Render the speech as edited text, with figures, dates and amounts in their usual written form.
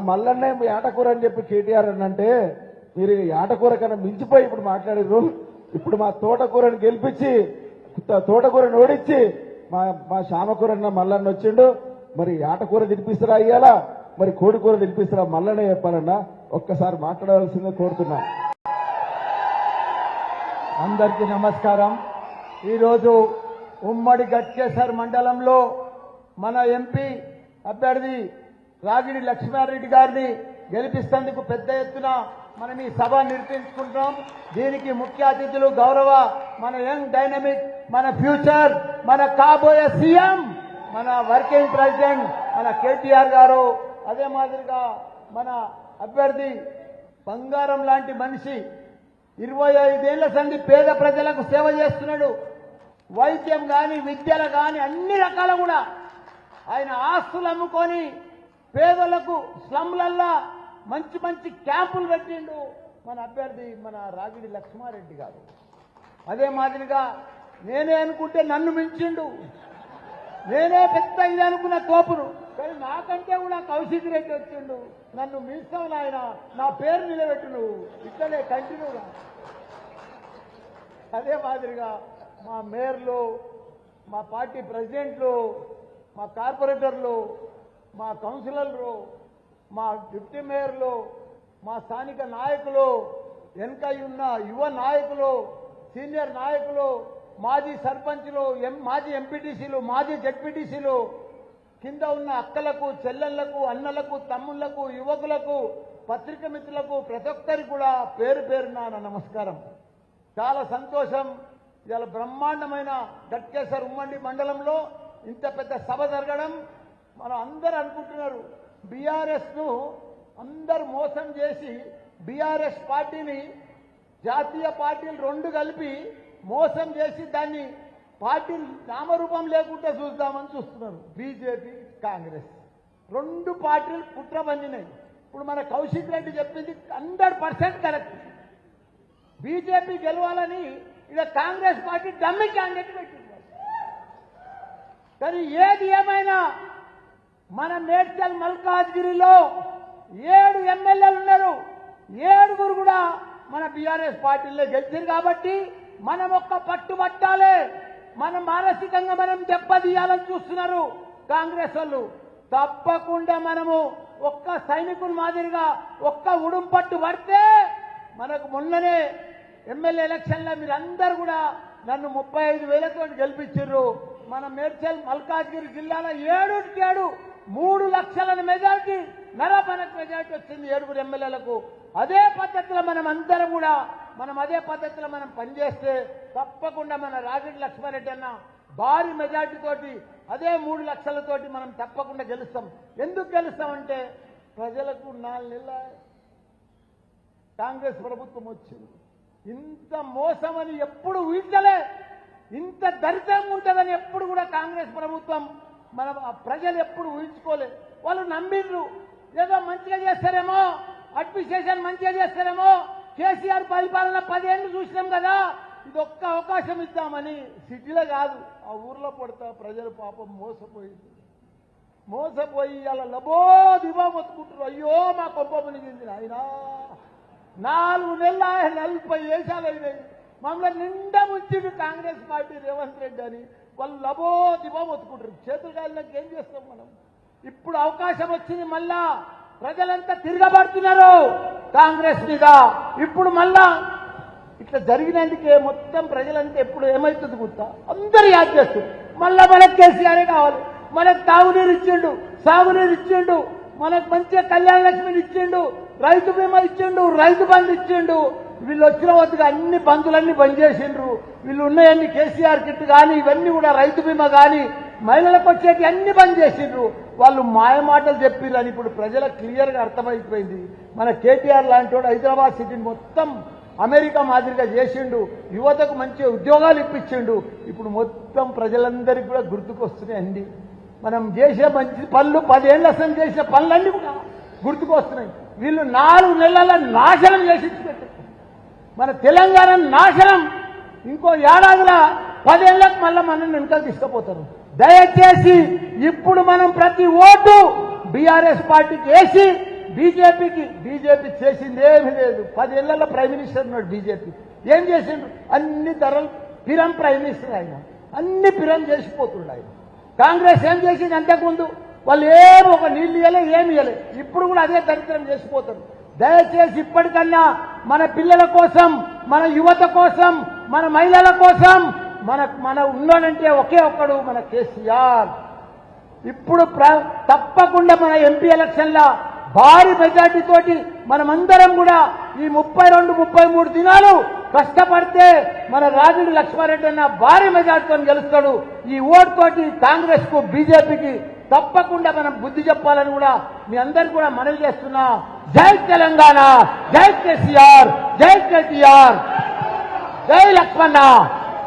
మల్లన్నే ఏటకూర అని చెప్పి కేటీఆర్ అంటే మీరు ఏటకూర కన్నా మించిపోయి ఇప్పుడు మాట్లాడారు. ఇప్పుడు మా తోటకూరని గెలిపించి తోటకూరని ఓడించి మా శ్యామకూరన్న మల్లన్న వచ్చిండు. మరి ఏటకూర తినిపిస్తారా ఇయ్యాలా, మరి కోడికూర తినిపిస్తారా మల్లనే చెప్పాలన్నా ఒక్కసారి మాట్లాడవలసిందే కోరుతున్నా. అందరికీ నమస్కారం. ఈరోజు ఉమ్మడి గట్కేసర్ మండలంలో మన ఎంపీ అభ్యర్థి రాగిడి లక్ష్మారెడ్డి గారిని గెలిపిస్తేందుకు పెద్ద ఎత్తున మనం ఈ సభ నిర్వహించుకుంటాం. దీనికి ముఖ్య అతిథులు గౌరవ మన యంగ్ డైనమిక్ మన ఫ్యూచర్ మన కాబోయే సీఎం మన వర్కింగ్ ప్రెసిడెంట్ మన కేటీఆర్ గారు, అదే మాదిరిగా మన అభ్యర్థి బంగారం లాంటి మనిషి 25 ఏళ్ల సంది పేద ప్రజలకు సేవ చేస్తున్నాడు. వైద్యం కానీ విద్యలు కానీ అన్ని రకాల కూడా ఆయన ఆస్తులు అమ్ముకొని పేదలకు స్లమ్లల్లా మంచి మంచి క్యాంపులు పెట్టిండు మన అభ్యర్థి మన రాగిడి లక్ష్మారెడ్డి గారు. అదే మాదిరిగా నేనే అనుకుంటే నన్ను మించిండు, నేనే పెద్ద ఇది అనుకున్న తోపును, కానీ నాకంటే కూడా కౌశిక్ రెడ్డి వచ్చిండు. నన్ను మించావు ఆయన, నా పేరు నిలబెట్టు నువ్వు, ఇట్లనే కంటిన్యూగా. అదే మాదిరిగా మా మేయర్లు, మా పార్టీ ప్రెసిడెంట్లు, మా కార్పొరేటర్లు, మా కౌన్సిలర్లు, మా డిప్యూటీ మేయర్లు, మా స్థానిక నాయకులు, వెనక ఉన్న యువ నాయకులు, సీనియర్ నాయకులు, మాజీ సర్పంచ్లు, మాజీ ఎంపీటీసీలు, మాజీ జడ్పీటీసీలు, కింద ఉన్న అక్కలకు, చెల్లెళ్లకు, అన్నలకు, తమ్ముళ్లకు, యువకులకు, పత్రిక మిత్రులకు, ప్రతి ఒక్కరికి కూడా పేరు పేరున నా నమస్కారం. చాలా సంతోషం. ఇవాళ బ్రహ్మాండమైన గట్కేసర్ ఉమ్మడి మండలంలో ఇంత పెద్ద సభ జరగడం. మనం అందరూ అనుకుంటున్నారు బీఆర్ఎస్ ను అందరూ మోసం చేసి బీఆర్ఎస్ పార్టీని జాతీయ పార్టీలు రెండు కలిపి మోసం చేసి దాన్ని పార్టీ నామరూపం లేకుండా చూద్దామని చూస్తున్నారు. బీజేపీ కాంగ్రెస్ రెండు పార్టీలు కుట్ర పండినాయి. ఇప్పుడు మన కౌశిక్ రెడ్డి చెప్పింది 100% కరెక్ట్. బీజేపీ గెలవాలని ఇక కాంగ్రెస్ పార్టీ డమ్మి క్యాండిడేట్ పెట్టింది. కానీ ఏది ఏమైనా మన మేడ్చల్ మల్కాజ్గిరిలో 7 ఎమ్మెల్యేలు ఉన్నారు. 7గురు కూడా మన బీఆర్ఎస్ పార్టీలో గెలిచారు. కాబట్టి మనం ఒక్క పట్టుబట్టాలి. మనం మానసికంగా మనం దెబ్బతీయాలని చూస్తున్నారు కాంగ్రెస్ వాళ్ళు. తప్పకుండా మనము ఒక్క సైనికుల మాదిరిగా ఒక్క ఉడుం పట్టు పడితే మనకు మొన్ననే ఎమ్మెల్యే ఎలక్షన్లో మీరందరూ కూడా నన్ను 35,000తో గెలిపించారు. మన మేడ్చల్ మల్కాజ్గిరి జిల్లాలో 7 3 లక్షల మెజార్టీ, నరపనకు మెజార్టీ వచ్చింది 7 ఎమ్మెల్యేలకు. అదే పద్ధతిలో మనం అందరం కూడా అదే పద్ధతిలో మనం పనిచేస్తే తప్పకుండా మన రాగిడి లక్ష్మారెడ్డి అన్న భారీ మెజార్టీ తోటి అదే 3 లక్షలతోటి మనం తప్పకుండా గెలుస్తాం. ఎందుకు గెలుస్తామంటే ప్రజలకు 4 నెలల కాంగ్రెస్ ప్రభుత్వం వచ్చింది. ఇంత మోసమని ఎప్పుడు ఊహించలే, ఇంత దరిద్రంగా ఉంటుందని ఎప్పుడు కూడా కాంగ్రెస్ ప్రభుత్వం మన ప్రజలు ఎప్పుడు ఊహించుకోలే. వాళ్ళు నమ్మిండ్రు ఏదో మంచిగా చేస్తారేమో, అడ్మినిస్ట్రేషన్ మంచిగా చేస్తారేమో, కేసీఆర్ పరిపాలన 10 ఏళ్ళు చూసినాం కదా, ఇది ఒక్క అవకాశం ఇద్దామని. సిటీలో కాదు ఆ ఊర్లో పడతా ప్రజలు పాపం మోసపోయి అలా లబో దిబో మొత్తుకుంటారు. అయ్యో మా కొంప మునిగింది ఆయన. 4 నెలలు 40 వేషాలు అయినాయి. మమ్మల్ని నిండా ముంచిండు కాంగ్రెస్ పార్టీ రేవంత్ రెడ్డి అని. వాళ్ళు లబో దిబో మొత్తుకుంటారు. చేతులు కాళ్ళకి ఏం చేస్తాం మనం? ఇప్పుడు అవకాశం వచ్చింది, మళ్ళా ప్రజలంతా తిరగబడుతున్నారు కాంగ్రెస్ మీద. ఇప్పుడు మళ్ళా ఇట్లా జరిగినందుకే మొత్తం ప్రజలంతా ఎప్పుడు ఏమవుతుంది గుర్తా అందరూ యాద్ చేస్తారు. మళ్ళా మనకు కేసీఆరే కావాలి. మనకు తాగునీరు ఇచ్చిండు, సాగునీరు ఇచ్చిండు, మనకు మంచిగా కళ్యాణ లక్ష్మిని ఇచ్చిండు, రైతు బీమా ఇచ్చిండు, రైతు బంధు ఇచ్చిండు. వీళ్ళు వచ్చిన వద్దుగా అన్ని బంధులన్నీ బంద్ చేసిండ్రు. వీళ్ళు ఉన్నాయన్ని కేసీఆర్ కిట్ కానీ ఇవన్నీ కూడా రైతు బీమా కానీ మహిళలకు వచ్చేటి అన్ని బంద్ చేసిండ్రు. వాళ్ళు మాయమాటలు చెప్పిర్రు అని ఇప్పుడు ప్రజలకు క్లియర్గా అర్థమైపోయింది. మన కేటీఆర్ లాంటి వాడు హైదరాబాద్ సిటీని మొత్తం అమెరికా మాదిరిగా చేసిండు, యువతకు మంచి ఉద్యోగాలు ఇప్పించిండు. ఇప్పుడు మొత్తం ప్రజలందరికీ కూడా గుర్తుకొస్తున్నాయి అండి. మనం చేసే మంచి పనులు 10 ఏళ్ల అసలు చేసిన పనులన్నీ కూడా గుర్తుకొస్తున్నాయి. వీళ్ళు 4 నెలల నాశనం చేసి పెట్టారు మన తెలంగాణ నాశనం. ఇంకో ఏడాదిలో 10 ఏళ్లకు మళ్ళీ మనం వెనుకలు తీసుకుపోతారు. దయచేసి ఇప్పుడు మనం ప్రతి ఓటు బీఆర్ఎస్ పార్టీకి వేసి బీజేపీ చేసింది ఏమీ లేదు. 10 ఏళ్లలో ప్రైమ్ మినిస్టర్ ఉన్నాడు బీజేపీ. ఏం చేసిండు? అన్ని ధరలు పిరం ప్రైమ్ మినిస్టర్ ఆయన, అన్ని పిరం చేసిపోతుండు ఆయన. కాంగ్రెస్ ఏం చేసింది? అంతకుముందు వాళ్ళు ఏమి ఒక నీళ్ళు ఇవ్వలే, ఏమి ఇవ్వలే. ఇప్పుడు కూడా అదే దరిద్రం చేసిపోతారు. దయచేసి ఇప్పటికన్నా మన పిల్లల కోసం, మన యువత కోసం, మన మహిళల కోసం మన ఉన్నాడంటే ఒకే ఒక్కడు మన కేసీఆర్. ఇప్పుడు తప్పకుండా మన ఎంపీ ఎలక్షన్ల భారీ మెజార్టీ తోటి మనమందరం కూడా ఈ 32-33 దినాలు కష్టపడితే మన రాజుడి లక్ష్మారెడ్డి అన్న భారీ మెజార్టీతో గెలుస్తాడు. ఈ ఓటు తోటి కాంగ్రెస్ కు, బీజేపీకి తప్పకుండా మనం బుద్ధి చెప్పాలని కూడా మీ అందరికీ కూడా మనవి చేస్తున్నా. జై తెలంగాణ, జై కేసీఆర్, జై కేటీఆర్, జై లక్ష్మణ.